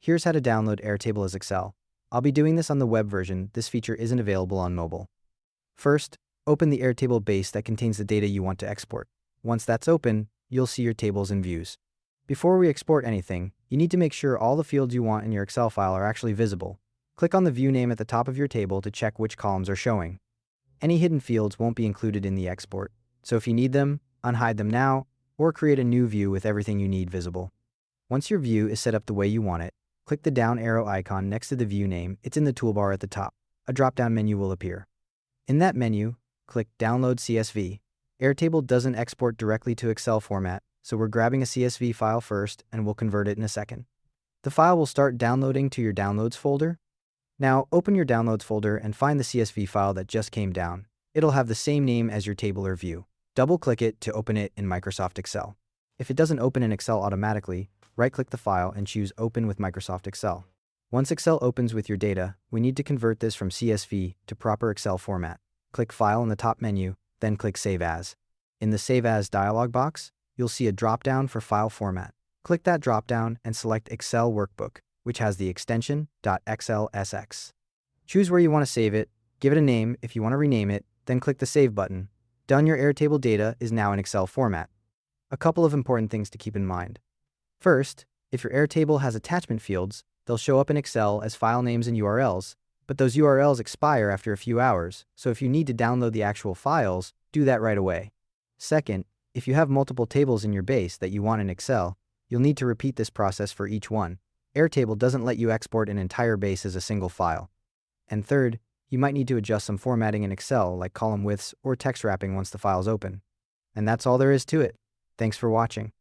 Here's how to download Airtable as Excel. I'll be doing this on the web version. This feature isn't available on mobile. First, open the Airtable base that contains the data you want to export. Once that's open, you'll see your tables and views. Before we export anything, you need to make sure all the fields you want in your Excel file are actually visible. Click on the view name at the top of your table to check which columns are showing. Any hidden fields won't be included in the export, so if you need them, unhide them now, or create a new view with everything you need visible. Once your view is set up the way you want it, click the down arrow icon next to the view name. It's in the toolbar at the top. A drop-down menu will appear. In that menu, click Download CSV. Airtable doesn't export directly to Excel format, so we're grabbing a CSV file first and we'll convert it in a second. The file will start downloading to your Downloads folder. Now, open your Downloads folder and find the CSV file that just came down. It'll have the same name as your table or view. Double-click it to open it in Microsoft Excel. If it doesn't open in Excel automatically, right-click the file and choose Open with Microsoft Excel. Once Excel opens with your data, we need to convert this from CSV to proper Excel format. Click File in the top menu, then click Save As. In the Save As dialog box, you'll see a drop-down for file format. Click that drop-down and select Excel Workbook, which has the extension .xlsx. Choose where you want to save it, give it a name if you want to rename it, then click the Save button. Done. Your Airtable data is now in Excel format. A couple of important things to keep in mind. First, if your Airtable has attachment fields, they'll show up in Excel as file names and URLs, but those URLs expire after a few hours, so if you need to download the actual files, do that right away. Second, if you have multiple tables in your base that you want in Excel, you'll need to repeat this process for each one. Airtable doesn't let you export an entire base as a single file. And third, you might need to adjust some formatting in Excel like column widths or text wrapping once the file's open. And that's all there is to it. Thanks for watching.